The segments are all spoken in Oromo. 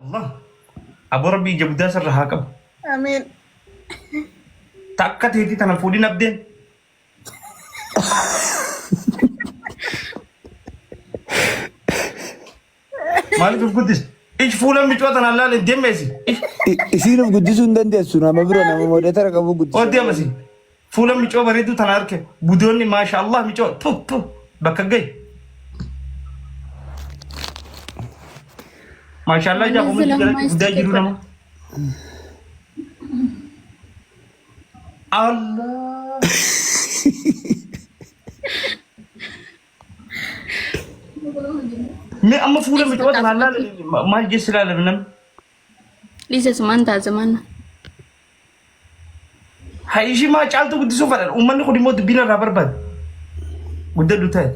الله أبو ربي جاب داس الرهاكب آمين. تأكد هدي تنفودين أبدين مالك القدس إيش فولا متواتنا الله للدم ميسي isiin of guddisuu hin dandeessu nama biroo nama moodetara qabu guddisuu ودي ميسي فولا متوا بريدو تنارك بدوني ما شاء الله متوا تو بكجي ما شاء الله جابوا من بداية جرونا الله ما أما فولا متواتنا الله ما يجلس لا لبنان ليس سمانتا زمان هاي شيء ما جالتو بدي سوفر ومن خدي مود بينا رابر باد وده دوتاي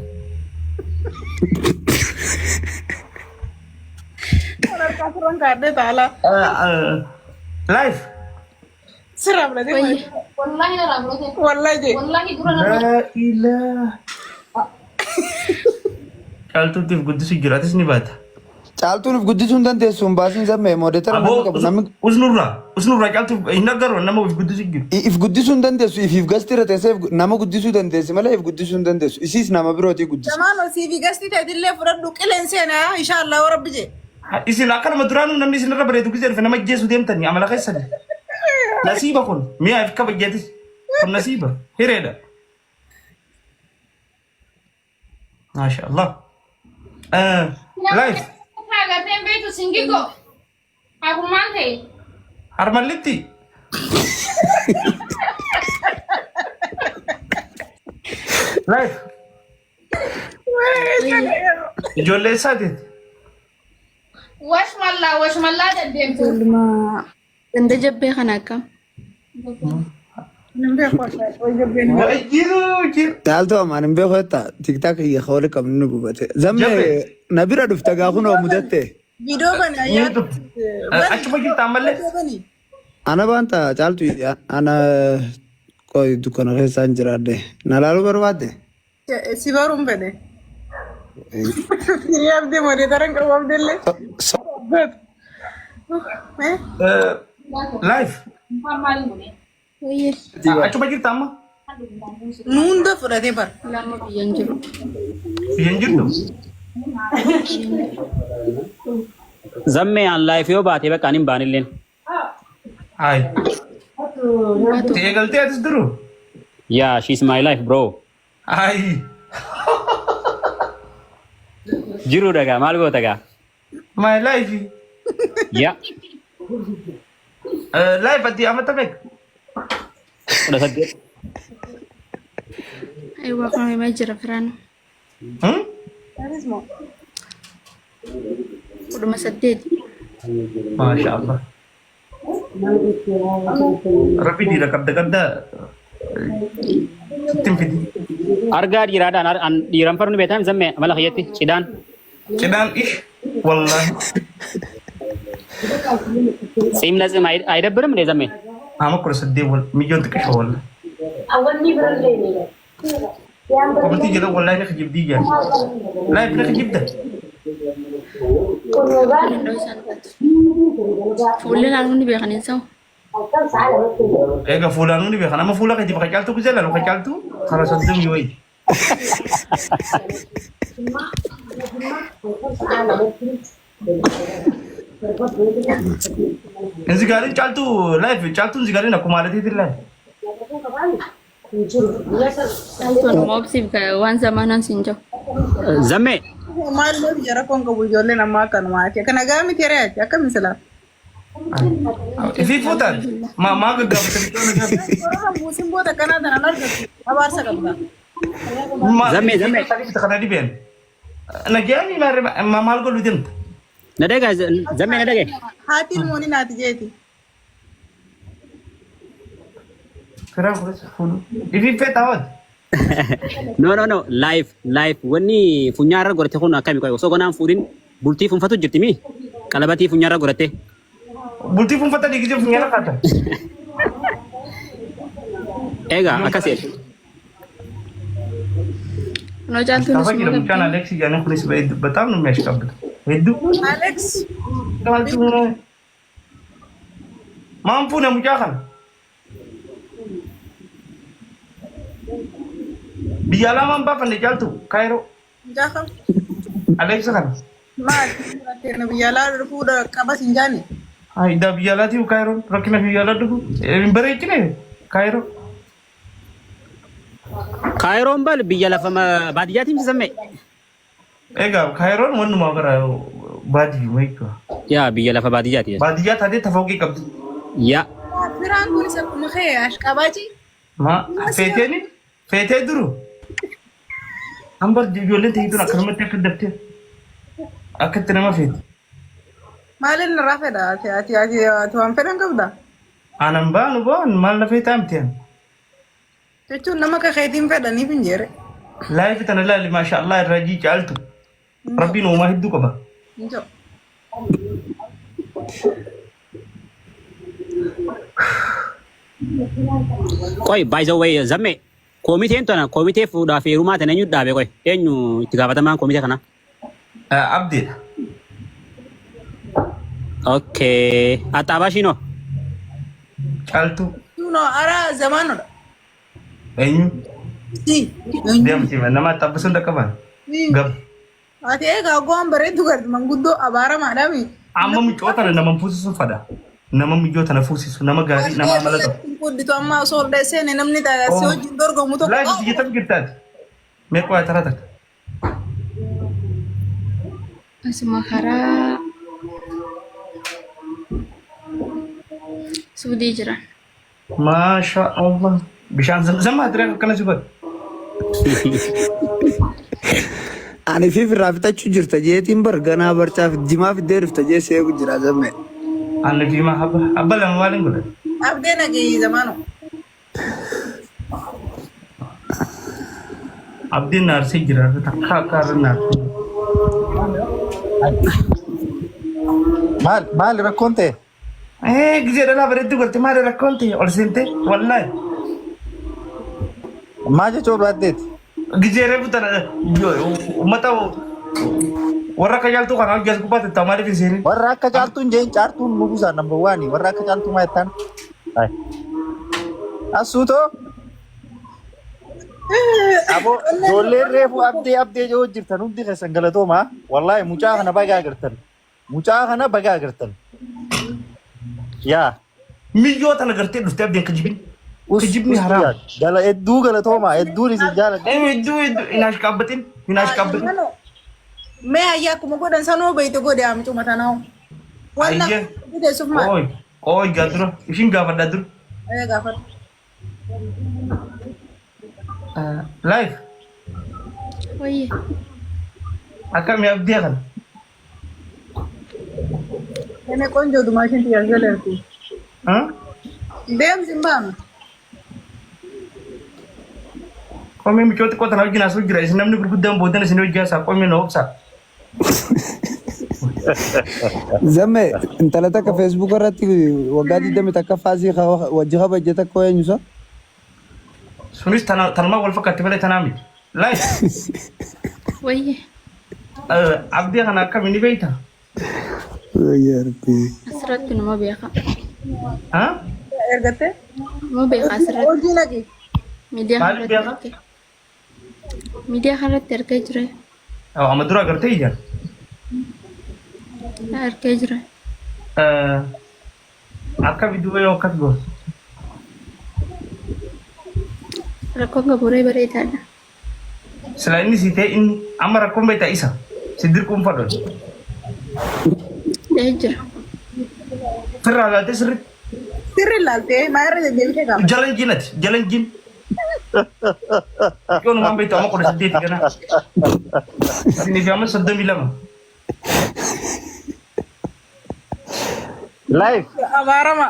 أنا كافرون كارده تعالى. لايف سلام عليكم. والله لا رابطه والله جي. والله دورنا لا إله جالتو تيف قدس جراتس نبات caaltuun of guddisuu hin dandeessu hin baasiin sammee moodetara nama qabu namni usnurra jaaltu hin nagaru nama of guddis jiru if guddisuu hin dandeessu if gastira teessee nama guddisuu dandeessi malee if guddisuu hin dandeessu isiis nama birootii guddisa. Zaman CV gasti taatille fudhadhu qilleensena inshallah wa rabbi je. isin akkanuma duraanuu namni isin irra bareedu gisee dhufe nama jeesu deemtanii amala keessani nasiiba kun mi'a if kabajjeetis kun nasiiba hireedha maasha allah live حاجه تم بيتو سنجيكو اكو مانتي harmallitti live ijoollee isaatiin وش ملا ددمتو ما عند جبه خناكا Nambe ko sa o jabben. jiru caaltuu amaan hin beeku jetta tiktaak iyya hoole qabnu nu gubate zammee na bira dhufte gaafuma mudatte Video bana ya. achuma jirta ammallee Bani. ana baanta caaltu ana qoy dukkana keessaan jiraadde na laaluu barbaadde Si barum bane. Kiriyam de mode taran ka wabdelle. live ويه achuma jirta amma Nunda fudhate bar. لما بينجرو biyyan jirtu zammee aan laayif yoo baate bakka ani hin baanilleen. Hai. Teegaltee atis duru. Yeah, she's my life bro. Hai. Jiru dhagaa maal goota gaa? My life. Yeah. Life ati amata bek. 18. ايوه قومي ما يجرى فران Karismo. وده ما سدد Masya Allah. Rapi di rakab dekat dah. Tim fidi. Argaa dhiiraadhaan dhiiran farni beekan zammee amala kiyyatti cidhaan. Kedan ih. Wallahi. Siimna cima ayidabbirim ne zammee. Ama kura sedih wal. Mijon tekas wal. اولني برليني Kau berarti jadi wallahi nak kejib dia. Life nak kejib dah. فولي لانو نبي خنيسو Ega fulanu ni bekan. Ama fula kejib kajal tu kejala. Lo kajal tu. Karena sentuh miwai. Inzigari cal tu live. Cal tu inzigari nak kumalat itu live. قالتو انا ما بسيب وان زمانا سنجو Zammee Mal mo jara kon ka bujolle na makan ma ke kana gami tere ya kan misala. Ifi futan. Ma gagam. Korona musim bota kana da nanar ga abar sa gaba. Zammee, zammee. Tadi kita kena di ben. Nagyani ma mal ko ludin. na dhagaa zammee na dhagee. Hatil moni na tijeti. Kira kulis fulu. Ifi fetawad. No life wanni funyaarra godhate kun akkami qoy osoo gonaan fuudhin bultii funfatu jirti mi qalabatii funyaarra godhate. Bulti pun fata dikit punya anak kata. Egaa akkasii. انا جالتو Apa kira bukan Alex jangan kulis betam nu mesh kabut. Itu Alex Galtu mampu na mujakan. Biyala mamba pa ni galtu Cairo. Jakam. Alexa kan. Maal na biyala fuudha qaba sin jaani. Ay da biyala tiu Cairo. Rakina biyala dugu. Bare kine Cairo. Kairoon bal biyya lafa baadiyyaatiif sisamme. Egaa Cairoon wanuma gara baadiyyu mayka. Yaa biyya lafa baadiyyaati. Baadiyyaa taatee tafooqii qabdi. Yaa. Firaan kun isa kuma kee ashqabaaji. Ma feetee duru. Ambar ijoolleen ta'ee dura akkanumatti akka dabtee akka itti nama feete. Maalin irraa fedha ati waan fedhan qabda? Anan baanu baan maal na feetaa miti. Jechuun nama kakeetiin fedhaniif hin jeere. Laayifi tana laali maasha Allah irraa jii caaltu. Rabbiin uumaa hedduu qaba. Injo. Qoy by the way zamme komiteen tana komitee fuudhaa fi heerumaa tana eenyu dhaabe qoy eenyu itti gaafatamaan komitee kana? Abdiidha. Okay. Ataabashino. Caaltu. Tuno ara zamaanodha. Eenyu? Si. Deemti nama tabbisuun dhaqqaban. Gab. Ati egaa goon bareedu garti manguddoo abaaramaadhaami. Amma micoota nama fuusisu fada. Nama mijoota na fuusisu nama gaarii nama amala qabu. Gudditu amma osoo ol dheesseen namni si wajjin dorgomu tokko. Laayifi biyya tam jirtaati. Meeqa waa taraa takka. Asuma karaa Suudii jiran. Masha Allah. Bishaan zammaa ture akkana si godhe. Ani fi firraa fitachuu jirta jeetiin bar ganaa barchaaf jimaa fiddee dhufta jee seeku jira zamme. Anni fi ma abba lama maaliin godhe. Abdeen ageeyyi zamaanu. Abdiin naarsee jira takka akka har'a naarsee. Maal rakkoon ta'e? Gisee dhalaa bareedduu golte maali rakkoon ta'e ol seentee wallaahi. Maal jechuun baaddeeti? Gisee reefu tana uummata warra akka jaaltuu kana hojjees gubbaatti ta'u maaliif hin seenin? Warra akka caaltuun jeen caartuun nugusaa number 1 warra akka caaltuu maa jettaan? Asuutoo? Abo ijoolleen reefu abdee joo jirtan hundi keessan galatooma. Wallaahi mucaa kana bagaa agartan. Mucaa kana bagaa agartan. Yaa. Miyyoo tana gartee dhuftee abdiin kijibin. Kijibni haraam. Gala hedduu galatooma hedduun isin jaalladha. Hedduu hinaash qaabbatin hinaash qaabbatin. Mee ayyaa akkuma godhan sanoo beeyte godhe haamicuu mataa naa'u. Wanna bideessuuf maal? Ooy gaadura ishiin gaafadhaa dura. Gaafadha. Live. Wayye. Akkami abdii kana. Ene konjo dumaashin tiyyaa galeerti. Deemsi hin baanu. Qomee micooti qotan hojii naasuu jira isin namni gurguddaan boodan isin hojii haasaa qomee na obsa. Zamme intala takka Facebook irratti waggaa 20 takka faasii wajji kabajje takka eenyusa? Sunis tanuma wal fakkaatti malee tanaa miti. Live. Wayye. Abdii kana akkamiin ni beekta? Asirratti nama beeka. Ergattee? Nama beeka asirratti. Hojii lagi. Maaliif beeka? Miidiyaa kanarratti argaa jira. Amma dura agartee ijaan. Argaa jira. Akka bidduu yoo akkas goos. Rakkoon gabuuree bareedaadha. Sila inni si ta'e inni amma rakkoon beektaa isa. Si dirquun fadhoon. Dhahee jira. Firraa laaltee sirriitti. Sirri laaltee maa irra deddeebitee gaafa? Jalan jiinati jalan jiin. Yoo numaan beektu amma 18 gana. Isinii fi amma 32. Live. Abaarama.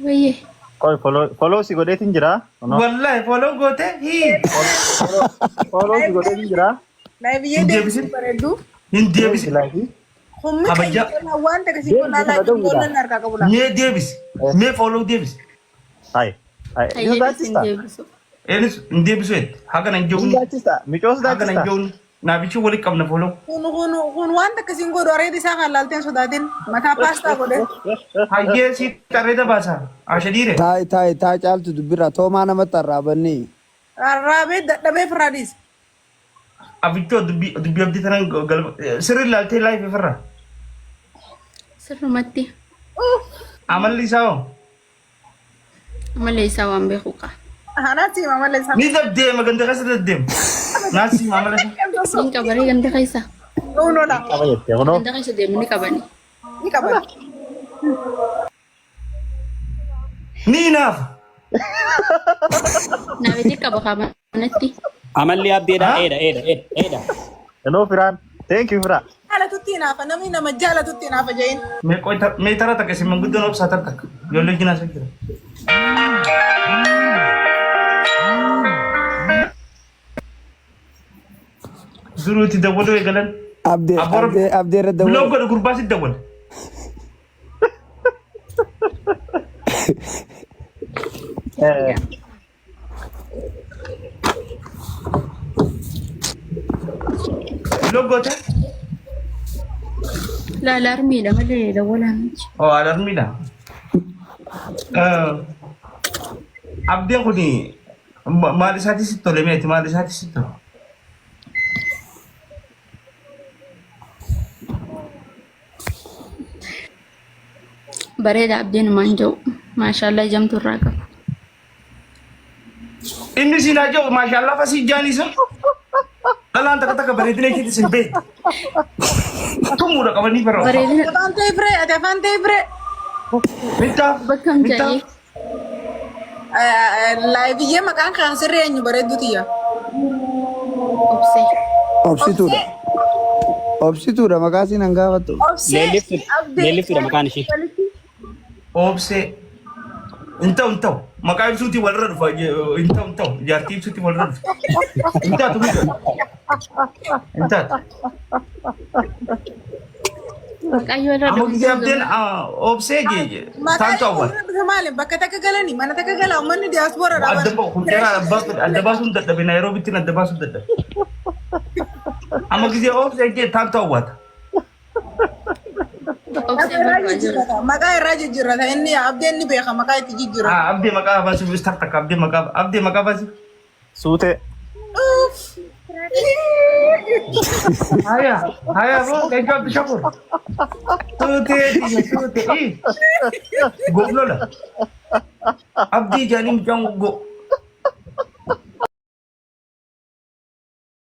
Wayye. Koi follow si godheetiin jira. Wallahi follow goote hii. Follow si godheetiin jira. Laayibiyyee deemsi bareeddu. Hin deebisi. Humni keenya waan ta'e si qonnaa laayii qonnaan harkaa qabu laa. Mee deebisi. Mee follow deebisi. Hai. Hai. Hayyee sin deebisu. Enis hin deebisu jetti. Haga nan Ni jehuun. daachista. Micoos Haga nan daachista. jehuun. Naafichi walitti qabna follow. Kun wanta akkasiin godhu areeda isaa kan laalteen sodaatin mataa paastaa godhe. Hayyee si tarreeda baasa. Ashadiire. taa caaltu dubbira toomaa namatti arraabannee. Arraabee dadhabee firaadis. Abittoo dubbii abdii tanan sirri laaltee laayif irra. Sirrumatti Amalli isaa hoo? malee isaa waan beeku qaba. Anaati mamallee isaa. Ni dabdeema ganda keessa dabdeema. Naasi amala isaa. Ni qabaree ganda keessa. Unola. Apa jettee kunoo? Ganda keessa deemu ni qabani. Ni qabata. Ni naafa. Naafeti qaba qabanatti. Amalli abdeedha eeda. Hello firaan. Thank you firaan. Jaalatutti naafa namni nama jaalatutti naafa jayin. Mee tara takka si manguddoon obsaa takka. Ijoollee jinaa isa jira. Duruuti dawwadoo eegalan. Abdee irra dawwal. Biloo godhu gurbaasi dawwal. Biloo goote? Laalarmiidha malee dawwalaan miti. Oh, alarmiidha. Abdeen kuni maal isaati si tole meeti maal isaati si tole? Bareeda abdiin maan jiru. Maashaallah jamtu irraa qaba. Inni si naa jiru maashaallah fasii jaanisa. Dhalaan takka bareedina keetti sin beektu. Tumuudha qabanii barra. Bareedina Afaan ta'e firee ati afaan ta'e firee. Mitaa. bakkam ta'ee Laayibiyyee maqaan kan sirrii eenyu bareedduutiyya. obsee. Obsituudha maqaa siin hangaafattu. Leelliftuudha maqaan ishee. Obsee. Inta'u. Maqaa ibsuutii walirra dhufa. Inta'u. Jaartii ibsuutii walirra dhufa. Intaatu miidha. Intaatu. Waaqayyo irra Amma gisee abdeen obsee jeeje. Taantu awwaal. Maali bakka takka galanii mana takka galaa uummanni diyaaspoora dhaabata. Adda baasuun dadhabe Naayiroobiitti adda baasuun dadhabe. Amma gisee obsee jee taantu awwaata. Maqaa irraa jijjiirrata inni abdeen ni beeka maqaa itti jijjiirrata. Abdee maqaa baasuuf istar takka abdee maqaa baasuuf. Suutee. Haya bro, thank you Shakur. Tute. Goblola. Abdi janim jang go.